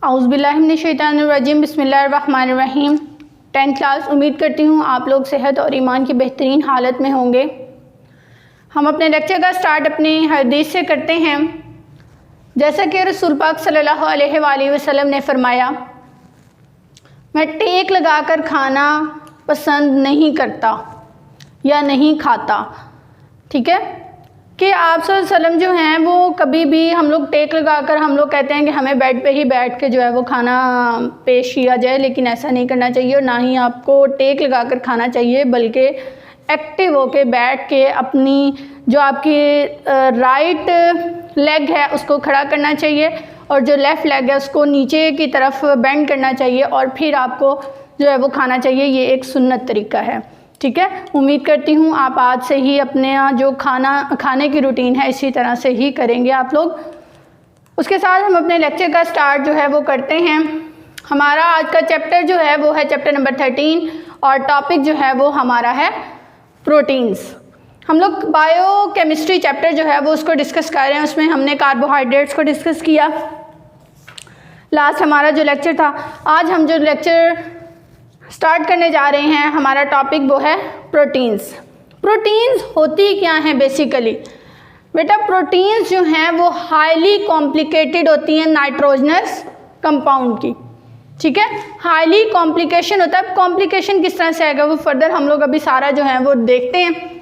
औज़ुबिल्लाहि मिनश्शैतानिर्रजीम बिस्मिल्लाहिर्रहमानिर्रहीम। 10th class, उम्मीद करती हूँ आप लोग सेहत और ईमान की बेहतरीन हालत में होंगे। हम अपने लेक्चर का स्टार्ट अपनी हदीस से करते हैं। जैसा कि रसूल पाक सल्लल्लाहु अलैहि वसल्लम ने फरमाया, मैं टेक लगाकर खाना पसंद नहीं करता या नहीं खाता। ठीक है कि आप सल्लल्लाहु अलैहि वसल्लम जो हैं वो कभी भी हम लोग टेक लगाकर हम लोग कहते हैं कि हमें बेड पे ही बैठ के जो है वो खाना पेश किया जाए, लेकिन ऐसा नहीं करना चाहिए और ना ही आपको टेक लगाकर खाना चाहिए, बल्कि एक्टिव होके बैठ के अपनी जो आपकी राइट लेग है उसको खड़ा करना चाहिए और जो लेफ़्ट लेग है उसको नीचे की तरफ बेंड करना चाहिए और फिर आपको जो है वो खाना चाहिए। ये एक सुन्नत तरीका है। ठीक है, उम्मीद करती हूँ आप आज से ही अपने जो खाने की रूटीन है इसी तरह से ही करेंगे आप लोग। उसके साथ हम अपने लेक्चर का स्टार्ट जो है वो करते हैं। हमारा आज का चैप्टर जो है वो है चैप्टर नंबर 13 और टॉपिक जो है वो हमारा है प्रोटीन्स। हम लोग बायोकेमिस्ट्री चैप्टर जो है वो उसको डिस्कस कर रहे हैं। उसमें हमने कार्बोहाइड्रेट्स को डिस्कस किया, लास्ट हमारा जो लेक्चर था। आज हम जो लेक्चर स्टार्ट करने जा रहे हैं, हमारा टॉपिक वो है प्रोटीन्स। प्रोटीन्स होती क्या हैं बेसिकली? बेटा प्रोटीन्स जो हैं वो हाईली कॉम्प्लिकेटेड होती हैं नाइट्रोजनस कंपाउंड की। ठीक है, हाईली कॉम्प्लिकेशन होता है। कॉम्प्लिकेशन किस तरह से आएगा वो फर्दर हम लोग अभी सारा जो है वो देखते हैं।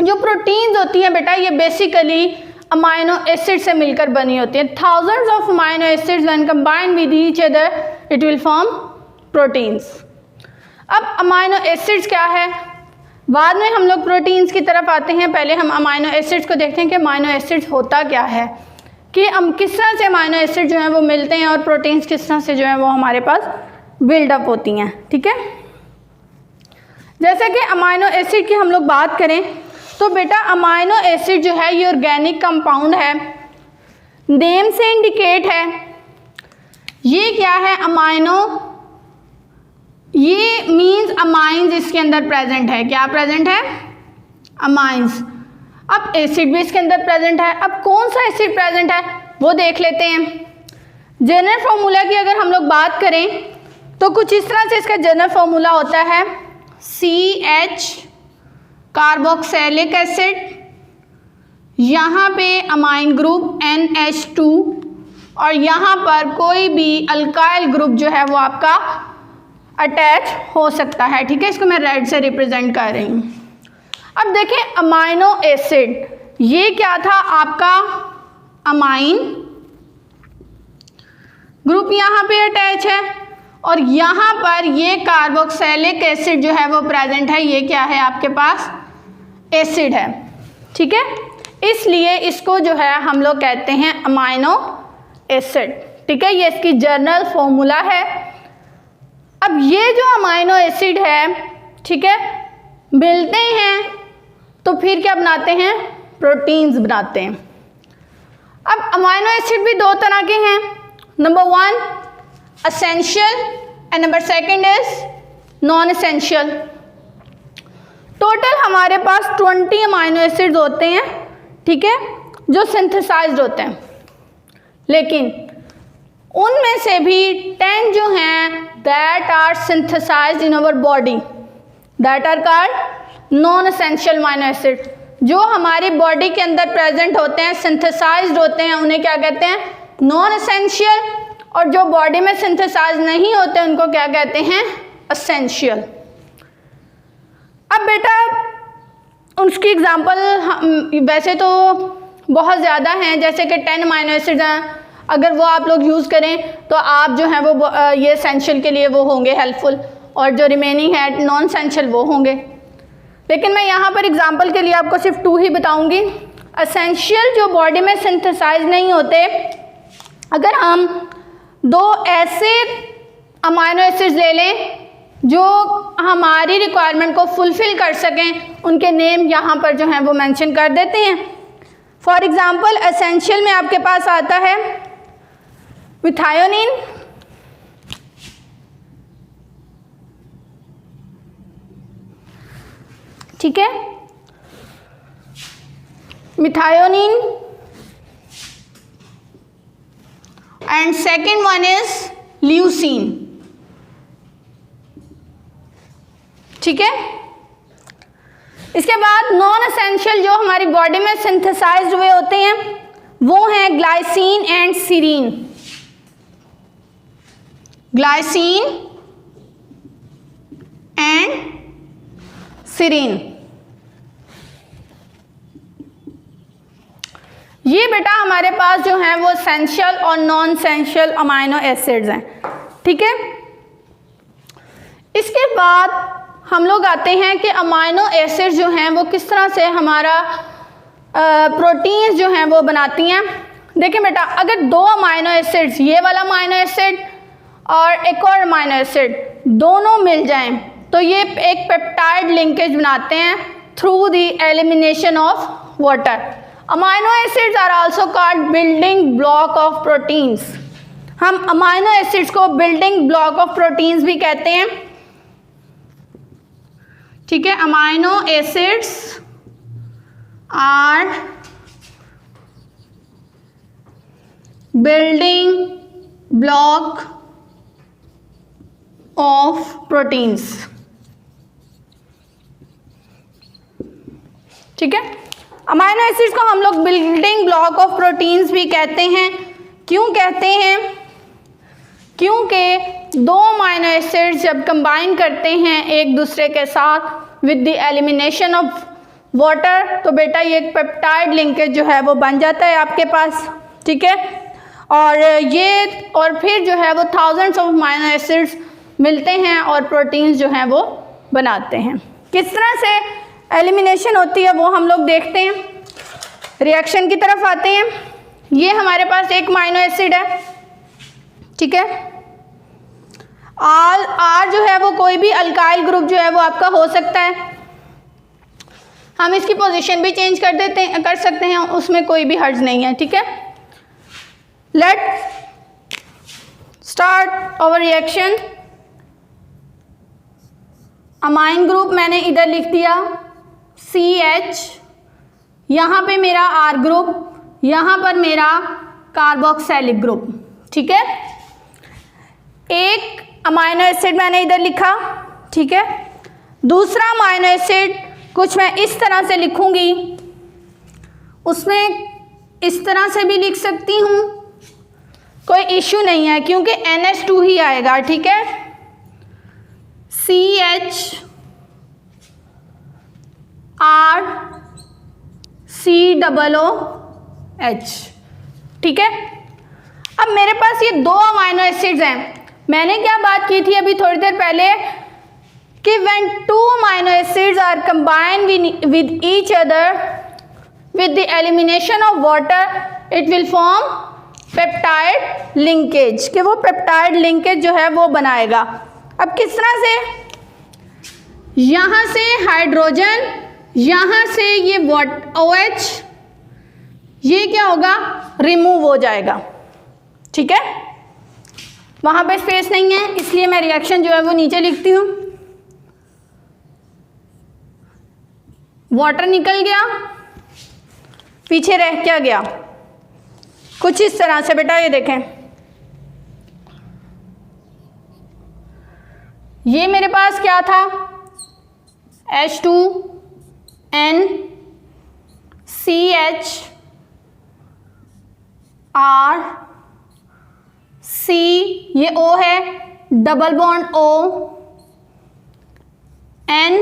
जो प्रोटीन्स होती हैं बेटा ये बेसिकली अमाइनो एसिड से मिलकर बनी होती हैं। Thousands of amino acids when combined with each other it will form proteins. अब अमाइनो एसिड्स क्या है, बाद में हम लोग प्रोटीन्स की तरफ आते हैं। पहले हम अमाइनो एसिड्स को देखते हैं कि अमाइनो एसिड्स होता क्या है, कि हम किस तरह से अमाइनो एसिड जो हैं वो मिलते हैं और प्रोटीन्स किस तरह से जो है वो हमारे पास बिल्डअप होती हैं। ठीक है, जैसे कि अमाइनो एसिड की हम लोग बात करें तो बेटा अमाइनो एसिड जो है ये ऑर्गेनिक कंपाउंड है, नेम से इंडिकेट है। ये क्या है अमाइनो, ये मीन्स अमाइंस इसके अंदर प्रेजेंट है। क्या प्रेजेंट है? अमाइंस। अब एसिड भी इसके अंदर प्रेजेंट है। अब कौन सा एसिड प्रेजेंट है वो देख लेते हैं। जनरल फार्मूला की अगर हम लोग बात करें तो कुछ इस तरह से इसका जनरल फार्मूला होता है CH कार्बोक्सिलिक एसिड, यहाँ पे अमाइन ग्रुप NH2 और यहाँ पर कोई भी अल्काइल ग्रुप जो है वो आपका अटैच हो सकता है। ठीक है, इसको मैं रेड से रिप्रेजेंट कर रही हूँ। अब देखें अमाइनो एसिड ये क्या था आपका अमाइन ग्रुप यहाँ पे अटैच है और यहाँ पर ये कार्बोक्सिलिक एसिड जो है वो प्रेजेंट है। ये क्या है आपके पास? एसिड है। ठीक है, इसलिए इसको जो है हम लोग कहते हैं अमाइनो एसिड। ठीक है, ये इसकी जनरल फॉर्मूला है। अब ये जो अमाइनो एसिड है, ठीक है, मिलते हैं तो फिर क्या बनाते हैं? प्रोटीन्स बनाते हैं। अब अमाइनो एसिड भी दो तरह के हैं, number 1 essential and number 2 is non essential. Total हमारे पास 20 अमाइनो एसिड्स होते हैं, ठीक है, जो सिंथेसाइज्ड होते हैं, लेकिन उनमें से भी 10 जो हैं that are synthesised in our body, that are called non essential amino acid. जो हमारी बॉडी के अंदर प्रेजेंट होते हैं, सिंथेसाइज्ड होते हैं, उन्हें क्या कहते हैं? Non essential. और जो बॉडी में सिंथेसाइज नहीं होते उनको क्या कहते हैं? एसेंशियल। अब बेटा उसकी एग्जांपल वैसे तो बहुत ज़्यादा हैं, जैसे कि 10 अमाइनो एसिड हैं, अगर वो आप लोग यूज़ करें तो आप जो हैं वो ये एसेंशियल के लिए वो होंगे हेल्पफुल और जो रिमेनिंग है नॉन एसेंशियल वो होंगे। लेकिन मैं यहाँ पर एग्जांपल के लिए आपको सिर्फ 2 ही बताऊँगी। एसेंशियल जो बॉडी में सिंथेसाइज नहीं होते, अगर हम 2 ऐसे अमाइनो एसिड्स ले लें जो हमारी रिक्वायरमेंट को फुलफ़िल कर सकें, उनके नेम यहाँ पर जो हैं वो मेंशन कर देते हैं। फॉर एग्ज़ाम्पल एसेंशियल में आपके पास आता है मिथायोनिन, ठीक है, methionine and second one is leucine. ठीक है, इसके बाद नॉन एसेंशियल जो हमारी बॉडी में सिंथेसाइज्ड हुए होते हैं वो हैं glycine and serine. Glycine and serine, ये बेटा हमारे पास जो है वो एसेंशियल और नॉन एसेंशियल अमाइनो एसिड्स हैं। ठीक है, इसके बाद हम लोग आते हैं कि अमाइनो एसिड्स जो हैं वो किस तरह से हमारा प्रोटीन्स जो हैं वो बनाती हैं। देखिए बेटा, अगर दो अमाइनो एसिड्स, ये वाला अमाइनो एसिड और एक और अमाइनो एसिड, दोनों मिल जाएं तो ये एक पेप्टाइड लिंकेज बनाते हैं through the elimination of water. Amino acids are also called building block of proteins. हम अमाइनो एसिड्स को बिल्डिंग ब्लॉक ऑफ प्रोटीन्स भी कहते हैं। ठीक है, amino acids are building block of proteins. ठीक है, अमाइनो एसिड्स को हम लोग बिल्डिंग ब्लॉक ऑफ प्रोटीन्स भी कहते हैं। क्यों कहते हैं? क्योंकि दो अमाइनो एसिड्स जब कंबाइन करते हैं एक दूसरे के साथ with the elimination of water तो बेटा ये एक पेप्टाइड लिंकेज जो है वो बन जाता है आपके पास। ठीक है, और फिर जो है वो थाउजेंड्स ऑफ अमाइनो एसिड्स मिलते हैं और प्रोटीन्स जो हैं वो बनाते हैं। किस तरह से एलिमिनेशन होती है वो हम लोग देखते हैं। रिएक्शन की तरफ आते हैं। ये हमारे पास एक अमाइनो एसिड है। ठीक है, आर जो है वो कोई भी अल्काइल ग्रुप जो है वो आपका हो सकता है। हम इसकी पोजीशन भी चेंज कर सकते हैं, उसमें कोई भी हर्ज नहीं है। ठीक है, let start our reaction. Amine group मैंने इधर लिख दिया CH, यहाँ पे मेरा R ग्रुप, यहाँ पर मेरा कार्बोक्सिलिक ग्रुप। ठीक है, एक अमाइनो एसिड मैंने इधर लिखा। ठीक है, दूसरा अमाइनो एसिड कुछ मैं इस तरह से लिखूंगी, उसमें इस तरह से भी लिख सकती हूँ, कोई इश्यू नहीं है क्योंकि NH2 ही आएगा। ठीक है, CH R COOH। ठीक है, अब मेरे पास ये दो अमाइनो एसिड्स हैं। मैंने क्या बात की थी अभी थोड़ी देर पहले कि when two amino acids are combined with each other with the elimination of water it will form peptide linkage, कि वो पेप्टाइड लिंकेज जो है वो बनाएगा। अब किस तरह से? यहाँ से हाइड्रोजन, यहाँ से ये OH, ये क्या होगा? रिमूव हो जाएगा। ठीक है, वहाँ पे स्पेस नहीं है इसलिए मैं रिएक्शन जो है वो नीचे लिखती हूँ। वाटर निकल गया, पीछे रह क्या गया? कुछ इस तरह से बेटा, ये देखें, ये मेरे पास क्या था? H2N CH R C, ये O है, double bond O N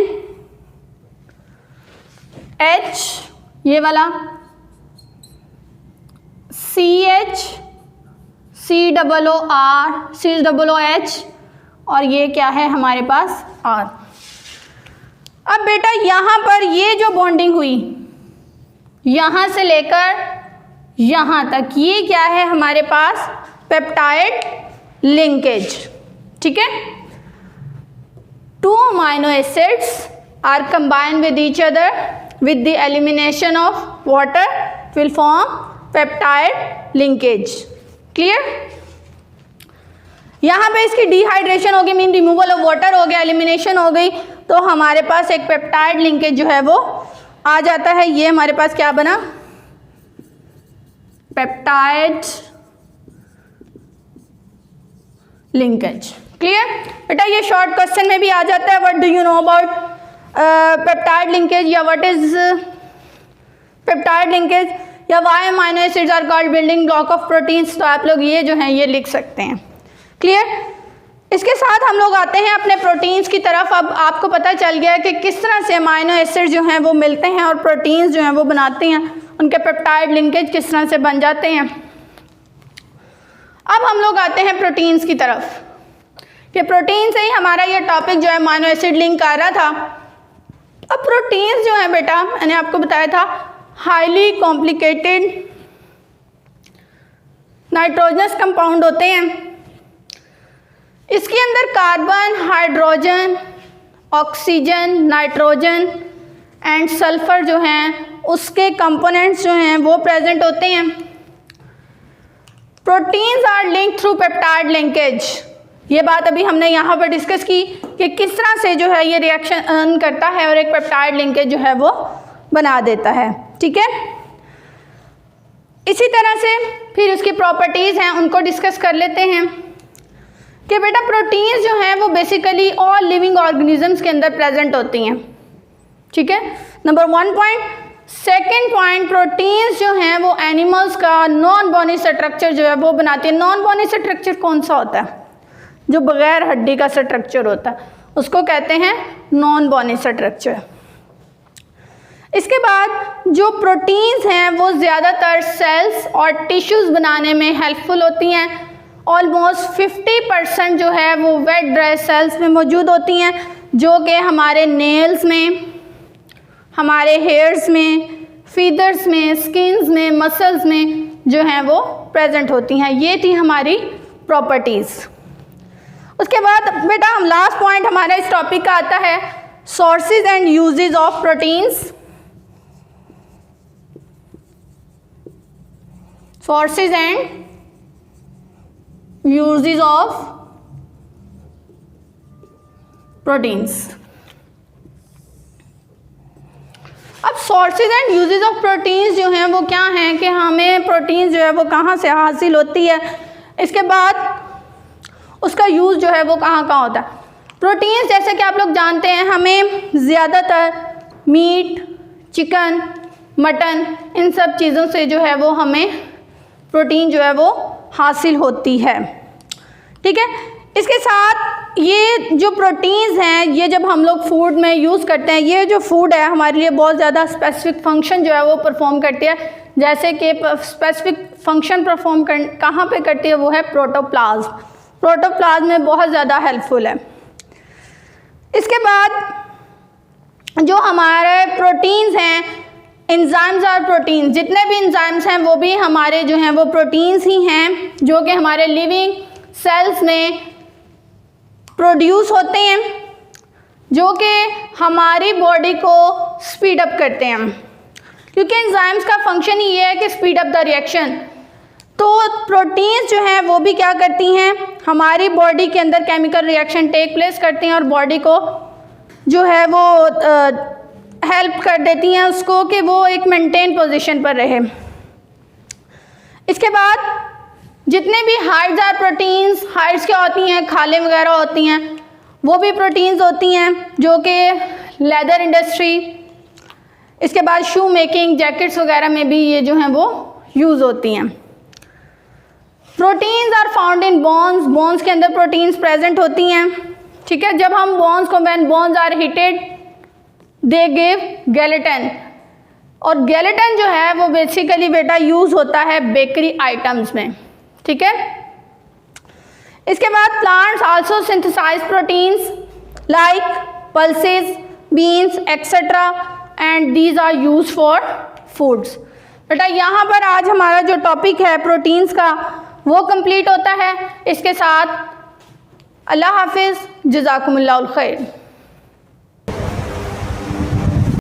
H, ये वाला CH COOR COOH, और ये क्या है हमारे पास? R। अब बेटा यहाँ पर ये जो बॉन्डिंग हुई यहाँ से लेकर यहाँ तक, ये क्या है हमारे पास? Peptide linkage. ठीक है, two amino acids are combined with each other with the elimination of water will form peptide linkage. Clear? यहाँ पे इसकी डिहाइड्रेशन हो गई, मीन रिमूवल ऑफ वाटर हो गया, एलिमिनेशन हो गई, तो हमारे पास एक पेप्टाइड लिंकेज जो है वो आ जाता है। ये हमारे पास क्या बना? Peptide linkage. क्लियर बेटा, ये शॉर्ट क्वेश्चन में भी आ जाता है, what do you know about peptide linkage, या व्हाट इज पेप्टाइड लिंकेज, या why amino acids are called building block of proteins. तो आप लोग ये जो है ये लिख सकते हैं। क्लियर। इसके साथ हम लोग आते हैं अपने प्रोटीन्स की तरफ। अब आपको पता चल गया कि किस तरह से अमीनो एसिड जो हैं वो मिलते हैं और प्रोटीन्स जो हैं वो बनाते हैं, उनके पेप्टाइड लिंकेज किस तरह से बन जाते हैं। अब हम लोग आते हैं प्रोटीन्स की तरफ कि प्रोटीन से ही हमारा ये टॉपिक जो है अमीनो एसिड लिंक आ रहा था। अब प्रोटीन्स जो है बेटा, मैंने आपको बताया था, हाईली कॉम्प्लिकेटेड नाइट्रोजनस कंपाउंड होते हैं। इसके अंदर carbon, hydrogen, oxygen, nitrogen and sulphur जो हैं उसके कंपोनेंट्स जो हैं वो प्रेजेंट होते हैं। Proteins are linked through peptide linkage. ये बात अभी हमने यहाँ पर डिस्कस की कि किस तरह से जो है ये रिएक्शन करता है और एक पेप्टाइड लिंकेज जो है वो बना देता है। ठीक है, इसी तरह से फिर उसकी प्रॉपर्टीज़ हैं उनको डिस्कस कर लेते हैं कि बेटा प्रोटीन्स जो हैं वो बेसिकली ऑल लिविंग ऑर्गेनिजम्स के अंदर प्रेजेंट होती हैं। ठीक है, number 1 point. Second point, proteins जो हैं वो एनिमल्स का नॉन बॉनी स्ट्रक्चर जो है वो बनाती है। नॉन बॉनी स्ट्रक्चर कौन सा होता है? जो बगैर हड्डी का स्ट्रक्चर होता है उसको कहते हैं नॉन बॉनी स्ट्रक्चर। इसके बाद जो प्रोटीन्स हैं वो ज़्यादातर सेल्स और टिश्यूज़ बनाने में हेल्पफुल होती हैं। ऑलमोस्ट 50% जो है वो वेट ड्राई सेल्स में मौजूद होती हैं, जो कि हमारे नेल्स में, हमारे हेयर्स में, फीदर्स में, स्किन्स में, मसल्स में जो हैं वो प्रेजेंट होती हैं। ये थी हमारी प्रॉपर्टीज़। उसके बाद बेटा हम लास्ट पॉइंट हमारा इस टॉपिक का आता है sources and uses of proteins. Sources and uses of proteins. अब sources and uses of proteins जो हैं वो क्या हैं कि हमें प्रोटीन्स जो है वो कहाँ से हासिल होती है, इसके बाद उसका यूज़ जो है वो कहाँ कहाँ होता है। प्रोटीन्स जैसे कि आप लोग जानते हैं हमें ज़्यादातर मीट, चिकन, मटन, इन सब चीज़ों से जो है वो हमें प्रोटीन जो है वो हासिल होती है। ठीक है, इसके साथ ये जो प्रोटीन्स हैं ये जब हम लोग फूड में यूज़ करते हैं, ये जो फूड है हमारे लिए बहुत ज़्यादा स्पेसिफिक फंक्शन जो है वो परफॉर्म करती है। जैसे कि स्पेसिफिक फंक्शन परफॉर्म कहाँ पे करती है, वो है प्रोटोप्लाज्म। प्रोटोप्लाज्म में बहुत ज़्यादा हेल्पफुल है। इसके बाद जो हमारे प्रोटीन्स हैं, एंजाइम्स और प्रोटीन्स, जितने भी एंजाइम्स हैं वो भी हमारे जो हैं वो प्रोटीन्स ही हैं, जो कि हमारे लिविंग सेल्स में प्रोड्यूस होते हैं, जो कि हमारी बॉडी को स्पीड अप करते हैं। क्योंकि एंजाइम्स का फंक्शन ही ये है कि स्पीड अप द रिएक्शन। तो प्रोटीन्स जो हैं वो भी क्या करती हैं, हमारी बॉडी के अंदर केमिकल रिएक्शन टेक प्लेस करती हैं और बॉडी को जो है वो हेल्प कर देती हैं उसको कि वो एक मेंटेन पोजीशन पर रहे। इसके बाद जितने भी हाइड्स आर प्रोटीन्स, हाइड्स क्या होती हैं, खालें वगैरह होती हैं, वो भी प्रोटीन्स होती हैं, जो कि लेदर इंडस्ट्री, इसके बाद शू मेकिंग, जैकेट्स वगैरह में भी ये जो हैं वो यूज़ होती हैं। Proteins are found in bones, bones के अंदर प्रोटीन्स प्रेजेंट होती हैं। ठीक है, जब हम बोन्स को, when bones are heated they give gelatin, और गेलेटिन जो है वो बेसिकली बेटा यूज़ होता है बेकरी आइटम्स में। ठीक है, इसके बाद plants also synthesise proteins like pulses, beans etcetera, and these are use for foods. बेटा यहाँ पर आज हमारा जो टॉपिक है प्रोटीन्स का वो कंप्लीट होता है। इसके साथ अल्लाह हाफिज़, जज़ाकुमुल्लाहुल खैर।